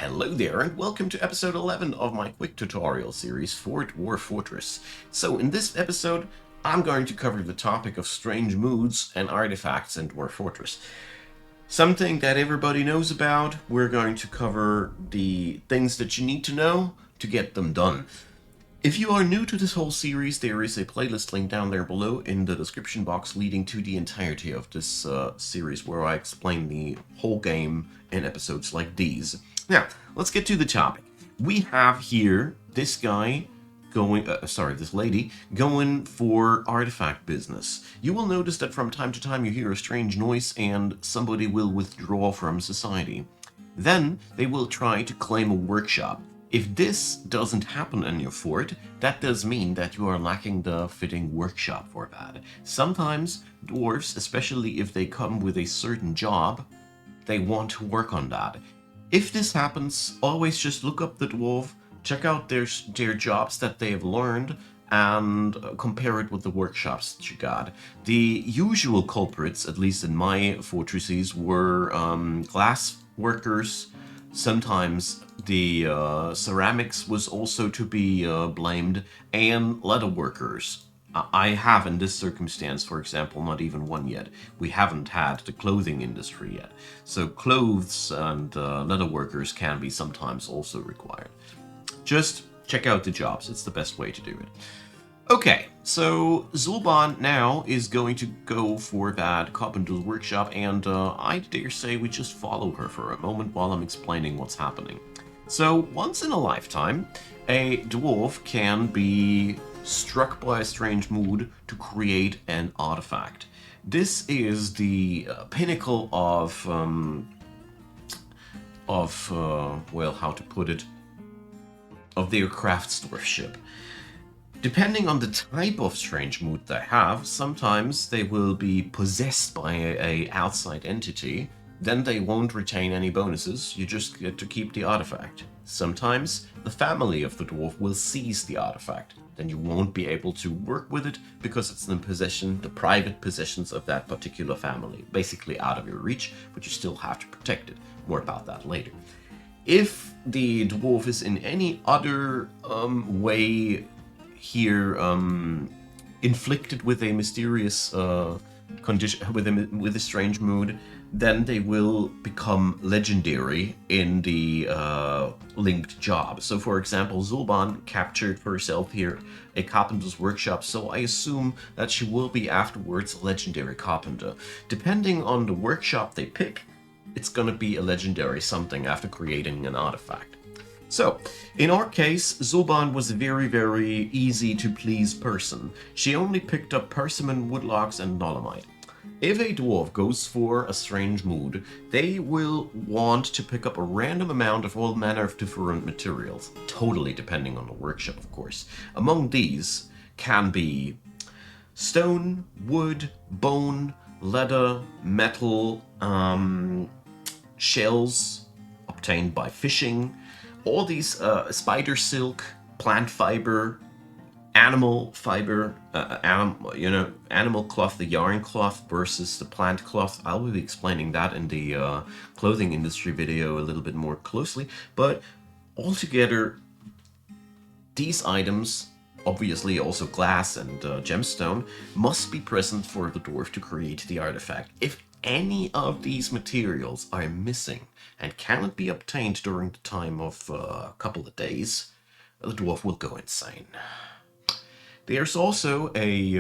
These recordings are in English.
Hello there, and welcome to episode 11 of my quick tutorial series for Dwarf Fortress. So in this episode, I'm going to cover the topic of strange moods and artifacts in Dwarf Fortress. Something that everybody knows about. We're going to cover the things that you need to know to get them done. If you are new to this whole series, there is a playlist link down there below in the description box leading to the entirety of this series where I explain the whole game in episodes like these. Now, let's get to the topic. We have here this guy going, this lady going for artifact business. You will notice that from time to time you hear a strange noise and somebody will withdraw from society. Then they will try to claim a workshop. If this doesn't happen in your fort, that does mean that you are lacking the fitting workshop for that. Sometimes dwarves, especially if they come with a certain job, they want to work on that. If this happens, always just look up the dwarf, check out their jobs that they have learned, and compare it with the workshops that you got. The usual culprits, at least in my fortresses, were glass workers. Sometimes the ceramics was also to be blamed, and leather workers. I have in this circumstance, for example, not even one yet. We haven't had the clothing industry yet. So clothes and leather workers can be sometimes also required. Just check out the jobs. It's the best way to do it. Okay, so Zulban now is going to go for that carpenter's workshop, and I dare say we just follow her for a moment while I'm explaining what's happening. So, once in a lifetime, a dwarf can be struck by a strange mood to create an artifact. This is the pinnacle of well, how to put it, of their craftsdwarfship. Depending on the type of strange mood they have, sometimes they will be possessed by a outside entity. Then they won't retain any bonuses, you just get to keep the artifact. Sometimes the family of the dwarf will seize the artifact. Then you won't be able to work with it because it's in possession, the private possessions of that particular family. Basically out of your reach, but you still have to protect it. More about that later. If the dwarf is in any other way here inflicted with a mysterious condition, with a strange mood, then they will become legendary in the linked job. So for example, Zulban captured for herself here a carpenter's workshop, so I assume that she will be afterwards a legendary carpenter. Depending on the workshop they pick, it's gonna be a legendary something after creating an artifact. So, in our case, Zulban was a very easy to please person. She only picked up persimmon, woodlogs, and dolomite. If a dwarf goes for a strange mood, they will want to pick up a random amount of all manner of different materials, totally depending on the workshop, of course. Among these can be stone, wood, bone, leather, metal, shells obtained by fishing, all these spider silk, plant fiber, animal fiber, animal cloth, the yarn cloth versus the plant cloth. I'll be explaining that in the clothing industry video a little bit more closely. But altogether, these items, obviously also glass and gemstone, must be present for the dwarf to create the artifact. If any of these materials are missing and cannot be obtained during the time of a couple of days, the dwarf will go insane. There's also a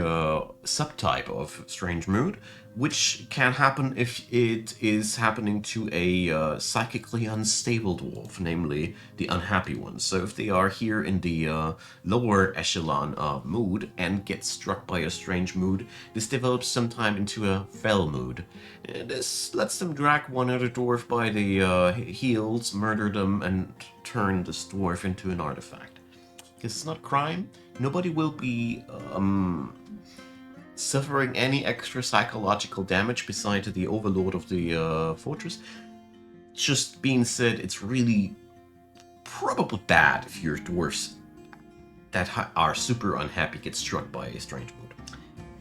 subtype of strange mood, which can happen if it is happening to a psychically unstable dwarf, namely the unhappy ones. So if they are here in the lower echelon of mood and get struck by a strange mood, this develops sometime into a fell mood. This lets them drag one other dwarf by the heels, murder them, and turn this dwarf into an artifact. This is not crime. Nobody will be suffering any extra psychological damage besides the overlord of the fortress. Just being said, it's really probably bad if your dwarfs that are super unhappy get struck by a strange mood.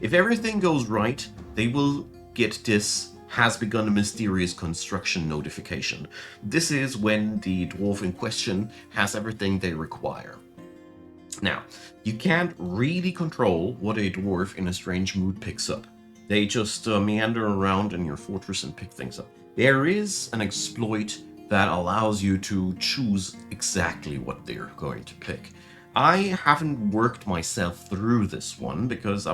If everything goes right, they will get this has begun a mysterious construction notification. This is when the dwarf in question has everything they require. Now, you can't really control what a dwarf in a strange mood picks up. They just meander around in your fortress and pick things up. There is an exploit that allows you to choose exactly what they're going to pick. I haven't worked myself through this one because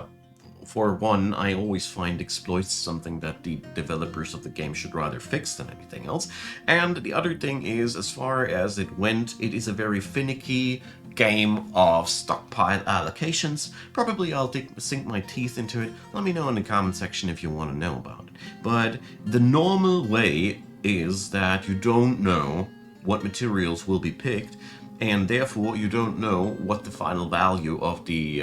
for one, I always find exploits something that the developers of the game should rather fix than anything else. And the other thing is, as far as it went, it is a very finicky game of stockpile allocations. Probably I'll sink my teeth into it. Let me know in the comment section if you want to know about it. But the normal way is that you don't know what materials will be picked, and therefore you don't know what the final value of the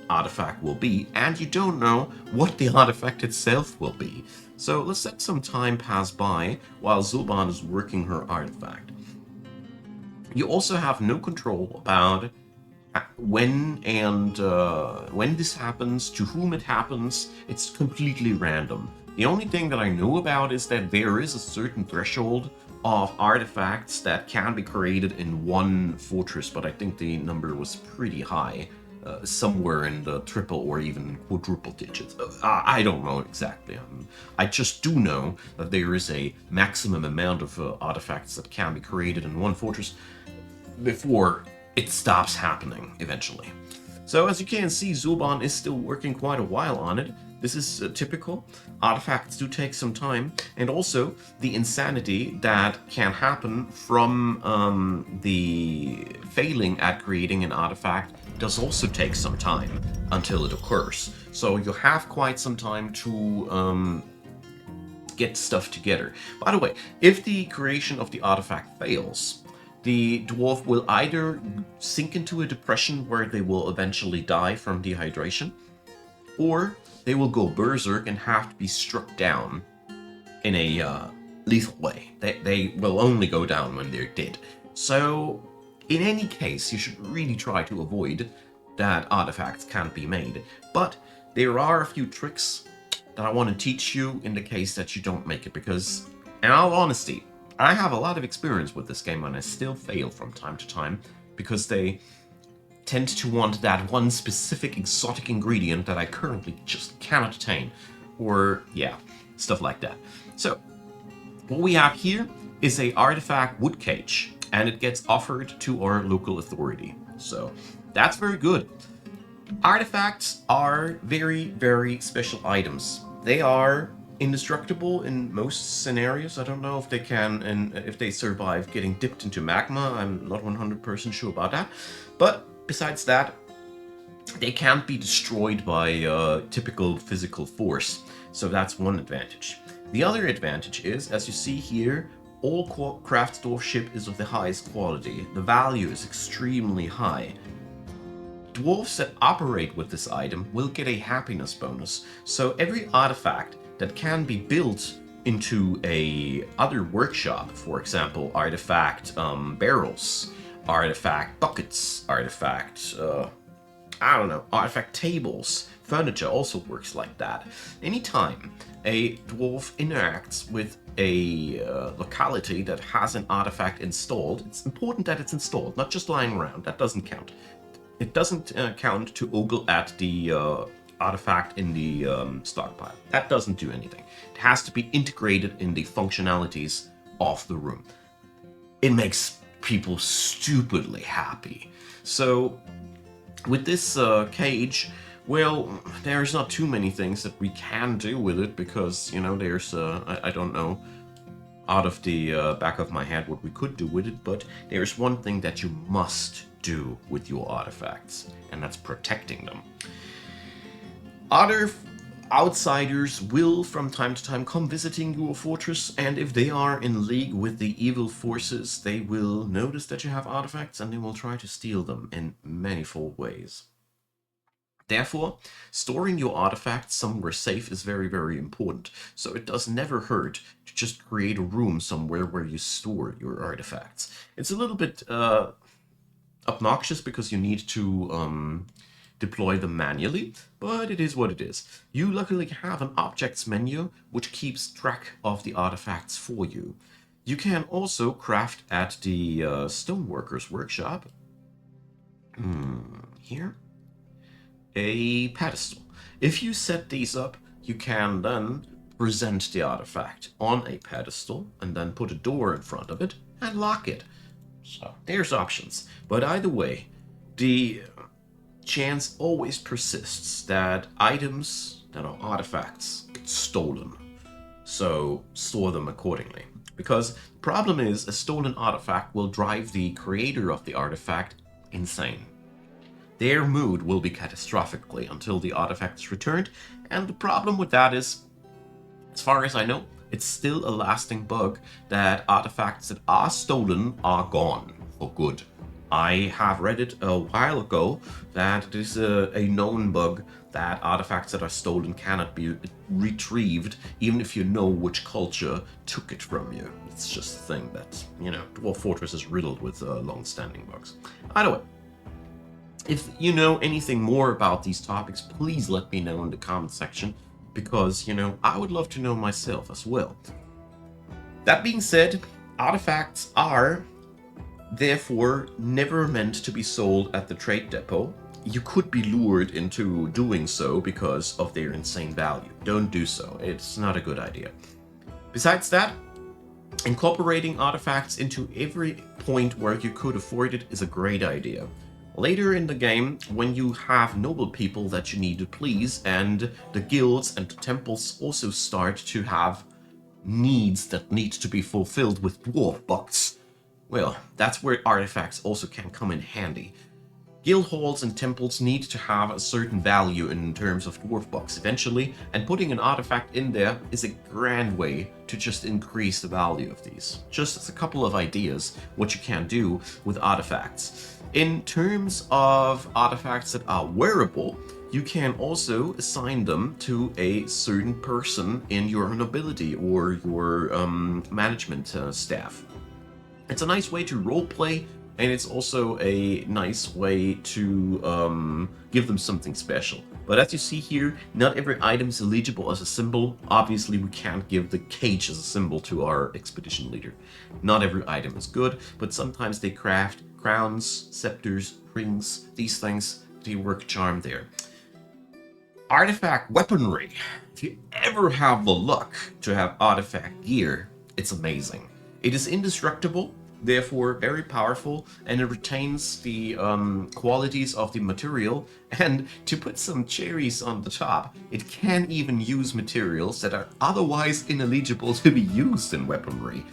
artifact will be, and you don't know what the artifact itself will be. So let's let some time pass by while Zulban is working her artifact. You also have no control about when this happens, to whom it happens. It's completely random. The only thing that I know about is that there is a certain threshold of artifacts that can be created in one fortress, but I think the number was pretty high, somewhere in the triple or even quadruple digits. I don't know exactly. I just do know that there is a maximum amount of artifacts that can be created in one fortress before it stops happening eventually. So as you can see, Zulban is still working quite a while on it. This is typical. Artifacts do take some time, and also the insanity that can happen from the failing at creating an artifact does also take some time until it occurs. So you have quite some time to get stuff together. By the way, if the creation of the artifact fails, the dwarf will either sink into a depression where they will eventually die from dehydration, or they will go berserk and have to be struck down in a lethal way. They will only go down when they're dead. So, in any case, you should really try to avoid that artifacts can't be made. But there are a few tricks that I want to teach you in the case that you don't make it, because, in all honesty, I have a lot of experience with this game and I still fail from time to time because they tend to want that one specific exotic ingredient that I currently just cannot attain. Or, yeah, stuff like that. So, what we have here is a artifact wood cage, and it gets offered to our local authority. So, that's very good. Artifacts are very, very special items. They are indestructible in most scenarios. I don't know if they can, and if they survive getting dipped into magma. I'm not 100% sure about that. But besides that, they can't be destroyed by typical physical force. So that's one advantage. The other advantage is, as you see here, all craft dwarf ship is of the highest quality. The value is extremely high. Dwarves that operate with this item will get a happiness bonus, so every artifact that can be built into a other workshop, for example, artifact barrels, artifact buckets, artifact, I don't know, artifact tables, furniture also works like that. Anytime a dwarf interacts with a locality that has an artifact installed, it's important that it's installed, not just lying around. That doesn't count. It doesn't count to ogle at the artifact in the stockpile. That doesn't do anything. It has to be integrated in the functionalities of the room. It makes people stupidly happy. So with this cage, well, there's not too many things that we can do with it because, you know, there's, I don't know out of the back of my head what we could do with it, but there's one thing that you must do with your artifacts, and that's protecting them. Other outsiders will from time to time come visiting your fortress, and if they are in league with the evil forces, they will notice that you have artifacts and they will try to steal them in manifold ways. Therefore, storing your artifacts somewhere safe is very, very important. So it does never hurt to just create a room somewhere where you store your artifacts. It's a little bit obnoxious because you need to deploy them manually, but it is what it is. You luckily have an objects menu which keeps track of the artifacts for you. You can also craft at the stoneworkers workshop, here, a pedestal. If you set these up, you can then present the artifact on a pedestal and then put a door in front of it and lock it. So there's options. But either way, the chance always persists that items that are artifacts get stolen. So store them accordingly. Because the problem is a stolen artifact will drive the creator of the artifact insane. Their mood will be catastrophically until the artifact is returned, and the problem with that is, as far as I know, it's still a lasting bug that artifacts that are stolen are gone for good. I have read it a while ago that it is a known bug that artifacts that are stolen cannot be retrieved even if you know which culture took it from you. It's just a thing that, Dwarf Fortress is riddled with long-standing bugs. Either way, if you know anything more about these topics, please let me know in the comment section, because, I would love to know myself as well. That being said, artifacts are therefore never meant to be sold at the trade depot. You could be lured into doing so because of their insane value. Don't do so. It's not a good idea. Besides that, incorporating artifacts into every point where you could afford it is a great idea. Later in the game, when you have noble people that you need to please, and the guilds and the temples also start to have needs that need to be fulfilled with dwarf bucks, well, that's where artifacts also can come in handy. Guild halls and temples need to have a certain value in terms of dwarf bucks eventually, and putting an artifact in there is a grand way to just increase the value of these. Just as a couple of ideas what you can do with artifacts. In terms of artifacts that are wearable, you can also assign them to a certain person in your nobility or your management staff. It's a nice way to roleplay, and it's also a nice way to give them something special. But as you see here, not every item is eligible as a symbol. Obviously, we can't give the cage as a symbol to our expedition leader. Not every item is good, but sometimes they craft crowns, scepters, rings, these things, they work charm there. Artifact weaponry. If you ever have the luck to have artifact gear, it's amazing. It is indestructible, therefore very powerful, and it retains the qualities of the material. And to put some cherries on the top, it can even use materials that are otherwise ineligible to be used in weaponry.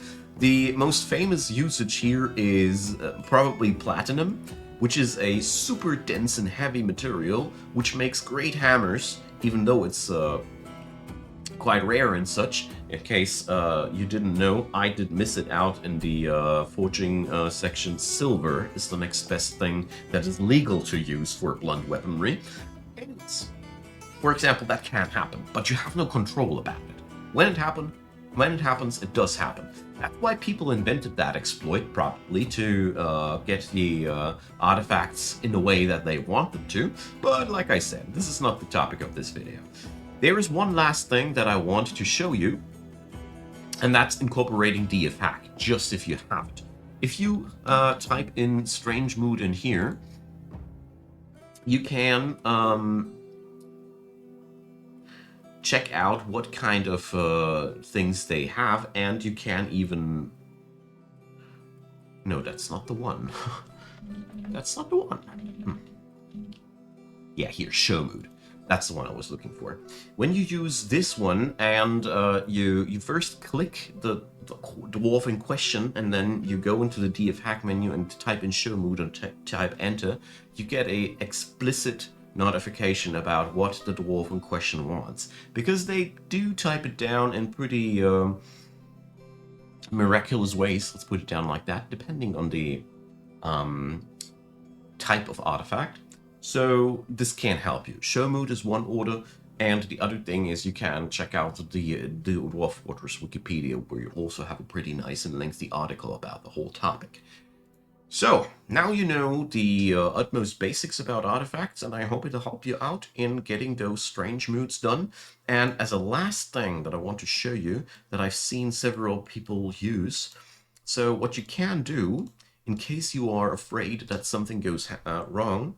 The most famous usage here is probably platinum, which is a super dense and heavy material, which makes great hammers, even though it's quite rare and such. In case you didn't know, I did miss it out in the forging section. Silver is the next best thing that is legal to use for blunt weaponry. And for example, that can happen, but you have no control about it. When it happens, it does happen. That's why people invented that exploit, probably, to get the artifacts in the way that they want them to. But like I said, this is not the topic of this video. There is one last thing that I want to show you, and that's incorporating DF hack, just if you have it. If you type in strange mood in here, you can check out what kind of things they have, and you can even... No, that's not the one. That's not the one. Yeah, here, show mood. That's the one I was looking for. When you use this one and you first click the dwarf in question, and then you go into the DF hack menu and type in show mood and type enter, you get a explicit notification about what the dwarf in question wants. Because they do type it down in pretty miraculous ways, let's put it down like that, depending on the type of artifact. So this can help you. Show mood is one order, and the other thing is you can check out the Dwarf Fortress Wikipedia, where you also have a pretty nice and lengthy article about the whole topic. So, now you know the utmost basics about artifacts, and I hope it'll help you out in getting those strange moods done. And as a last thing that I want to show you that I've seen several people use, so what you can do, in case you are afraid that something goes wrong,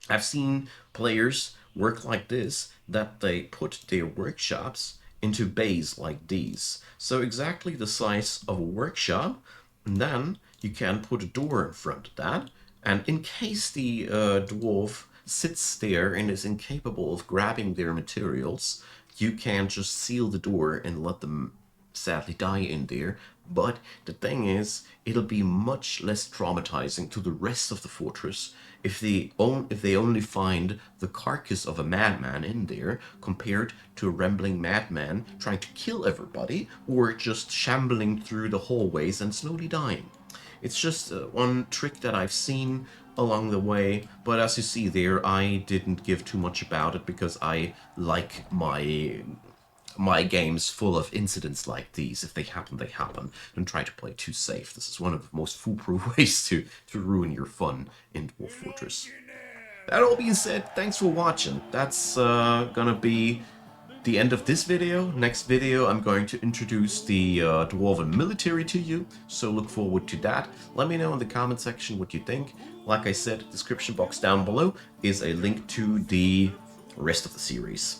I've seen players work like this, that they put their workshops into bays like these. So exactly the size of a workshop, and then you can put a door in front of that. And in case the dwarf sits there and is incapable of grabbing their materials, you can just seal the door and let them sadly die in there. But the thing is, it'll be much less traumatizing to the rest of the fortress if they only find the carcass of a madman in there, compared to a rambling madman trying to kill everybody or just shambling through the hallways and slowly dying. It's just one trick that I've seen along the way, but as you see there, I didn't give too much about it because I like my games full of incidents like these. If they happen, they happen. Don't try to play too safe. This is one of the most foolproof ways to ruin your fun in Dwarf Fortress. That all being said, thanks for watching. That's gonna be the end of this video. Next video, I'm going to introduce the Dwarven military to you, so look forward to that. Let me know in the comment section what you think. Like I said, description box down below is a link to the rest of the series.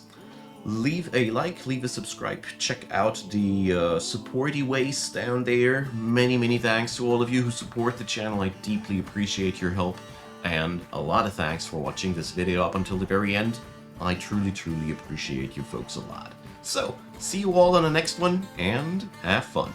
Leave a like, leave a subscribe, check out the supporty ways down there. Many thanks to all of you who support the channel. I deeply appreciate your help, and a lot of thanks for watching this video up until the very end. I truly appreciate you folks a lot. So, see you all on the next one, and have fun.